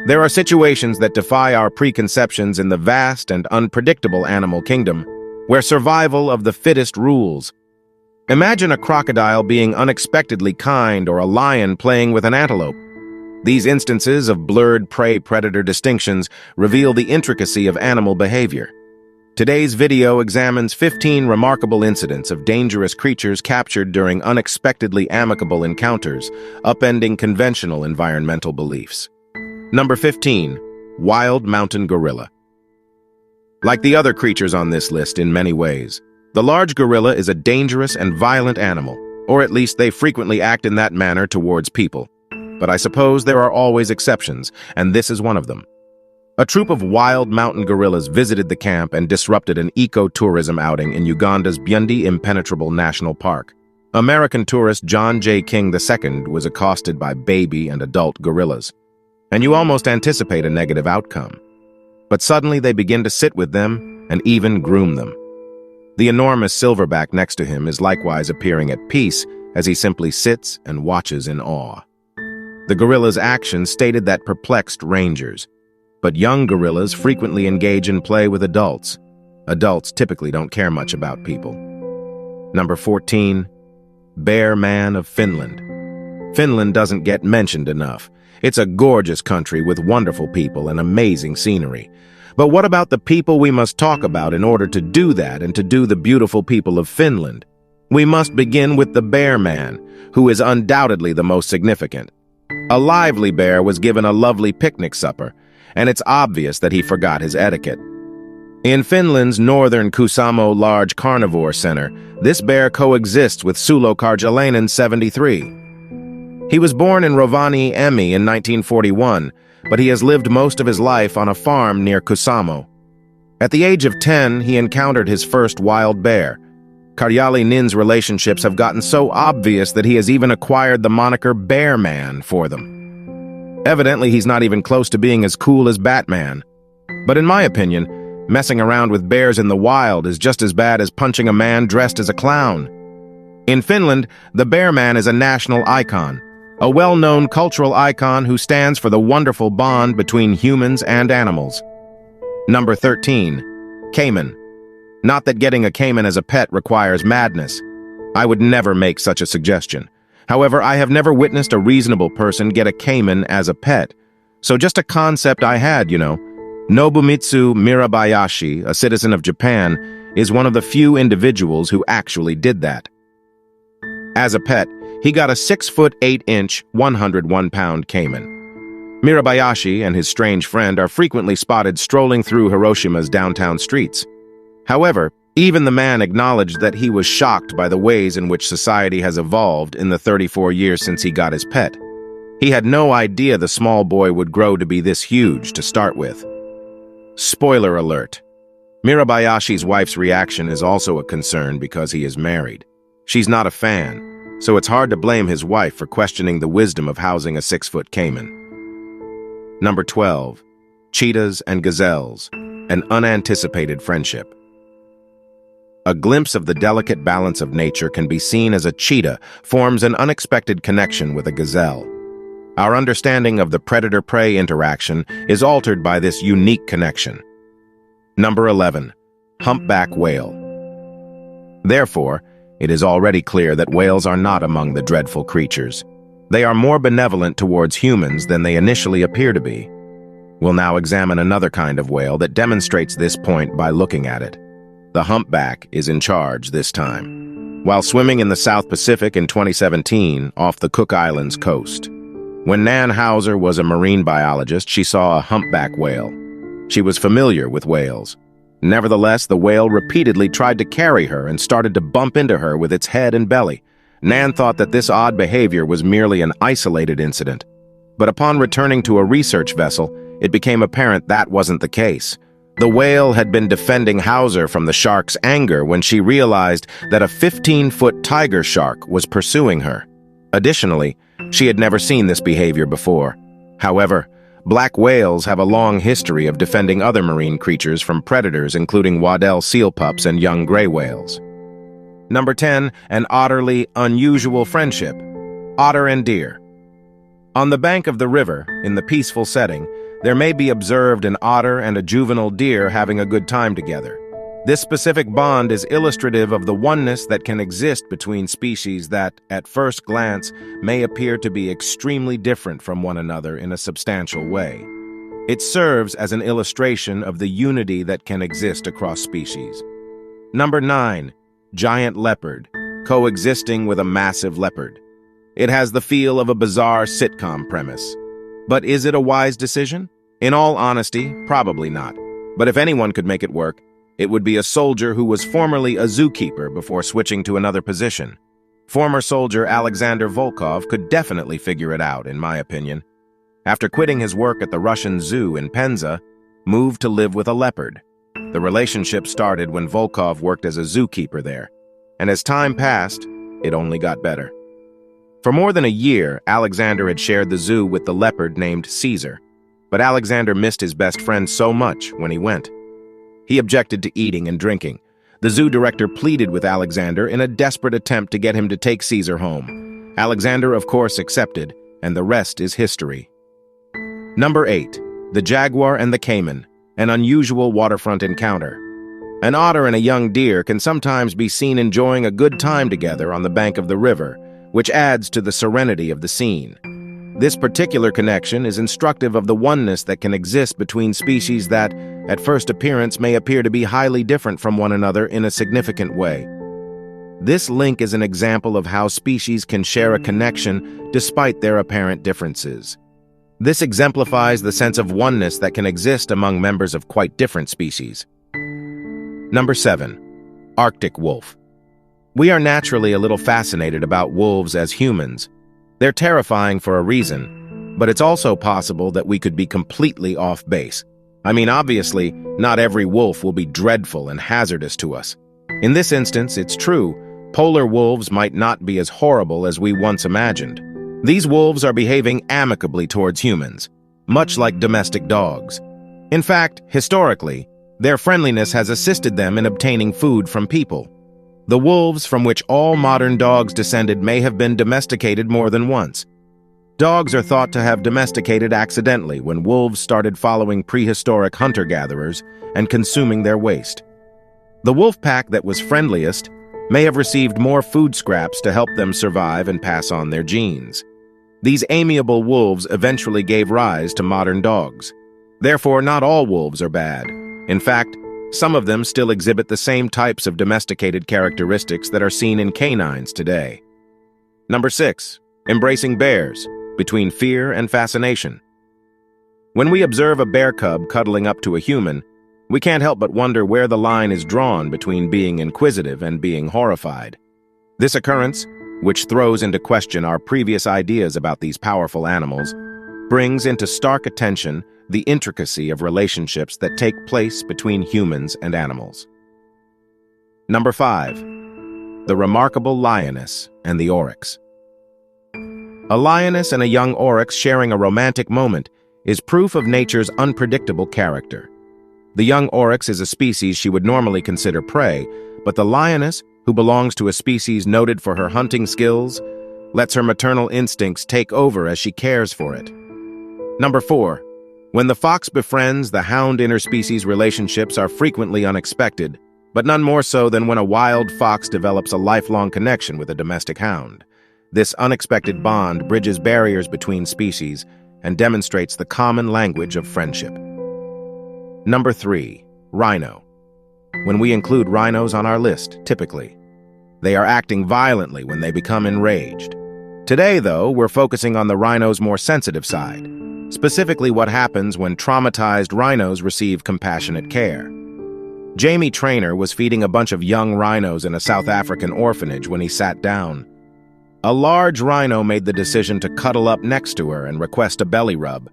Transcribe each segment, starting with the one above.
There are situations that defy our preconceptions in the vast and unpredictable animal kingdom, where survival of the fittest rules. Imagine a crocodile being unexpectedly kind or a lion playing with an antelope. These instances of blurred prey-predator distinctions reveal the intricacy of animal behavior. Today's video examines 15 remarkable incidents of dangerous creatures captured during unexpectedly amicable encounters, upending conventional environmental beliefs. Number 15. Wild Mountain Gorilla. Like the other creatures on this list in many ways, the large gorilla is a dangerous and violent animal, or at least they frequently act in that manner towards people. But I suppose there are always exceptions, and this is one of them. A troop of wild mountain gorillas visited the camp and disrupted an eco-tourism outing in Uganda's Byundi Impenetrable National Park. American tourist John J. King II was accosted by baby and adult gorillas, and you almost anticipate a negative outcome. But suddenly they begin to sit with them and even groom them. The enormous silverback next to him is likewise appearing at peace as he simply sits and watches in awe. The gorilla's actions stated that perplexed rangers, but young gorillas frequently engage in play with adults. Adults typically don't care much about people. Number 14. Bear Man of Finland. Finland doesn't get mentioned enough. It's a gorgeous country with wonderful people and amazing scenery. But what about the people we must talk about in order to do that and to do the beautiful people of Finland? We must begin with the Bear Man, who is undoubtedly the most significant. A lively bear was given a lovely picnic supper, and it's obvious that he forgot his etiquette. In Finland's northern Kuusamo Large Carnivore Center, this bear coexists with Sulo Karjalainen 73. He was born in Rovaniemi in 1941, but he has lived most of his life on a farm near Kuusamo. At the age of 10, he encountered his first wild bear. Karjalainen's relationships have gotten so obvious that he has even acquired the moniker Bear Man for them. Evidently, he's not even close to being as cool as Batman. But in my opinion, messing around with bears in the wild is just as bad as punching a man dressed as a clown. In Finland, the Bear Man is a national icon, a well-known cultural icon who stands for the wonderful bond between humans and animals. Number 13. Caiman. Not that getting a caiman as a pet requires madness. I would never make such a suggestion. However, I have never witnessed a reasonable person get a caiman as a pet. So just a concept I had, you know. Nobumitsu Mirabayashi, a citizen of Japan, is one of the few individuals who actually did that. As a pet, he got a 6'8" 101-pound caiman. Mirabayashi and his strange friend are frequently spotted strolling through Hiroshima's downtown streets. However, even the man acknowledged that he was shocked by the ways in which society has evolved in the 34 years since he got his pet. He had no idea the small boy would grow to be this huge to start with. Spoiler alert. Mirabayashi's wife's reaction is also a concern because he is married. She's not a fan, so it's hard to blame his wife for questioning the wisdom of housing a 6-foot caiman. Number 12. Cheetahs and Gazelles, an unanticipated friendship. A glimpse of the delicate balance of nature can be seen as a cheetah forms an unexpected connection with a gazelle. Our understanding of the predator-prey interaction is altered by this unique connection. Number 11. Humpback whale. Therefore, it is already clear that whales are not among the dreadful creatures. They are more benevolent towards humans than they initially appear to be. We'll now examine another kind of whale that demonstrates this point by looking at it. The humpback is in charge this time. While swimming in the South Pacific in 2017 off the Cook Islands coast. When Nan Hauser was a marine biologist, she saw a humpback whale. She was familiar with whales. Nevertheless, the whale repeatedly tried to carry her and started to bump into her with its head and belly. Nan thought that this odd behavior was merely an isolated incident. But upon returning to a research vessel, it became apparent that wasn't the case. The whale had been defending Hauser from the shark's anger when she realized that a 15-foot tiger shark was pursuing her. Additionally, she had never seen this behavior before. However, black whales have a long history of defending other marine creatures from predators, including Waddell seal pups and young gray whales. Number 10, an utterly unusual friendship. Otter and deer. On the bank of the river, in the peaceful setting, There may be observed an otter and a juvenile deer having a good time together. This specific bond is illustrative of the oneness that can exist between species that, at first glance, may appear to be extremely different from one another in a substantial way. It serves as an illustration of the unity that can exist across species. Number 9. Giant leopard, coexisting with a massive leopard. It has the feel of a bizarre sitcom premise. But is it a wise decision? In all honesty, probably not. But if anyone could make it work, it would be a soldier who was formerly a zookeeper before switching to another position. Former soldier Alexander Volkov could definitely figure it out, in my opinion. After quitting his work at the Russian zoo in Penza, moved to live with a leopard. The relationship started when Volkov worked as a zookeeper there, and as time passed, it only got better. For more than a year, Alexander had shared the zoo with the leopard named Caesar, but Alexander missed his best friend so much when he went. He objected to eating and drinking. The zoo director pleaded with Alexander in a desperate attempt to get him to take Caesar home. Alexander, of course, accepted, and the rest is history. Number 8. The jaguar and the caiman, an unusual waterfront encounter. An otter and a young deer can sometimes be seen enjoying a good time together on the bank of the river, which adds to the serenity of the scene. This particular connection is instructive of the oneness that can exist between species that, at first appearance, may appear to be highly different from one another in a significant way. This link is an example of how species can share a connection despite their apparent differences. This exemplifies the sense of oneness that can exist among members of quite different species. Number 7. Arctic wolf. We are naturally a little fascinated about wolves as humans. They're terrifying for a reason, but it's also possible that we could be completely off base. I mean, obviously, not every wolf will be dreadful and hazardous to us. In this instance, it's true, polar wolves might not be as horrible as we once imagined. These wolves are behaving amicably towards humans, much like domestic dogs. In fact, historically, their friendliness has assisted them in obtaining food from people. The wolves from which all modern dogs descended may have been domesticated more than once. Dogs are thought to have domesticated accidentally when wolves started following prehistoric hunter-gatherers and consuming their waste. The wolf pack that was friendliest may have received more food scraps to help them survive and pass on their genes. These amiable wolves eventually gave rise to modern dogs. Therefore, not all wolves are bad. In fact, some of them still exhibit the same types of domesticated characteristics that are seen in canines today. Number 6. Embracing bears, between fear and fascination. When we observe a bear cub cuddling up to a human, we can't help but wonder where the line is drawn between being inquisitive and being horrified. This occurrence, which throws into question our previous ideas about these powerful animals, brings into stark attention the intricacy of relationships that take place between humans and animals. Number 5. The remarkable lioness and the oryx. A lioness and a young oryx sharing a romantic moment is proof of nature's unpredictable character. The young oryx is a species she would normally consider prey, but the lioness, who belongs to a species noted for her hunting skills, lets her maternal instincts take over as she cares for it. Number 4. When the fox befriends, the hound interspecies relationships are frequently unexpected, but none more so than when a wild fox develops a lifelong connection with a domestic hound. This unexpected bond bridges barriers between species and demonstrates the common language of friendship. Number 3. Rhino. When we include rhinos on our list, typically, they are acting violently when they become enraged. Today, though, we're focusing on the rhino's more sensitive side, specifically what happens when traumatized rhinos receive compassionate care. Jamie Trainer was feeding a bunch of young rhinos in a South African orphanage when he sat down. A large rhino made the decision to cuddle up next to her and request a belly rub.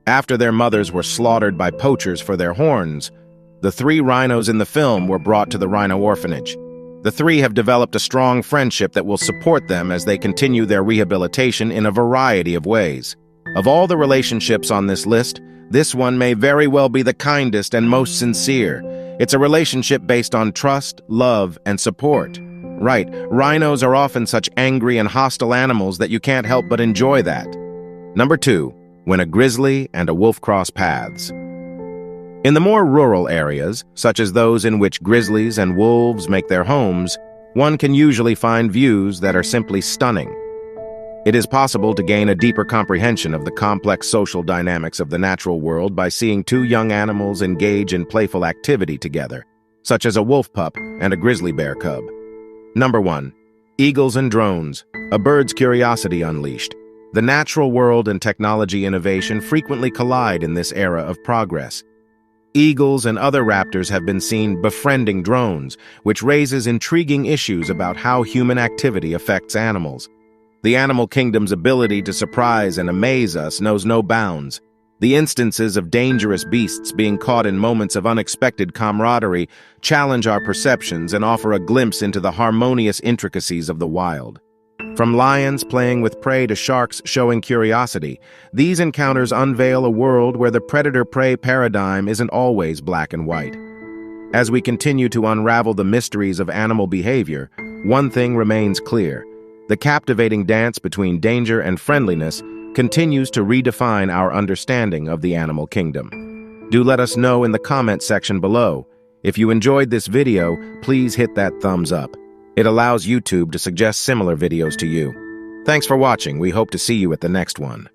After their mothers were slaughtered by poachers for their horns, the 3 rhinos in the film were brought to the rhino orphanage. The 3 have developed a strong friendship that will support them as they continue their rehabilitation in a variety of ways. Of all the relationships on this list, this one may very well be the kindest and most sincere. It's a relationship based on trust, love, and support. Right, rhinos are often such angry and hostile animals that you can't help but enjoy that. Number 2. when a grizzly and a wolf cross paths. In the more rural areas, such as those in which grizzlies and wolves make their homes, one can usually find views that are simply stunning. It is possible to gain a deeper comprehension of the complex social dynamics of the natural world by seeing two young animals engage in playful activity together, such as a wolf pup and a grizzly bear cub. Number 1. Eagles and drones, a bird's curiosity unleashed. The natural world and technology innovation frequently collide in this era of progress. Eagles and other raptors have been seen befriending drones, which raises intriguing issues about how human activity affects animals. The animal kingdom's ability to surprise and amaze us knows no bounds. The instances of dangerous beasts being caught in moments of unexpected camaraderie challenge our perceptions and offer a glimpse into the harmonious intricacies of the wild. From lions playing with prey to sharks showing curiosity, these encounters unveil a world where the predator-prey paradigm isn't always black and white. As we continue to unravel the mysteries of animal behavior, one thing remains clear. The captivating dance between danger and friendliness continues to redefine our understanding of the animal kingdom. Do let us know in the comment section below. If you enjoyed this video, please hit that thumbs up. It allows YouTube to suggest similar videos to you. Thanks for watching. We hope to see you at the next one.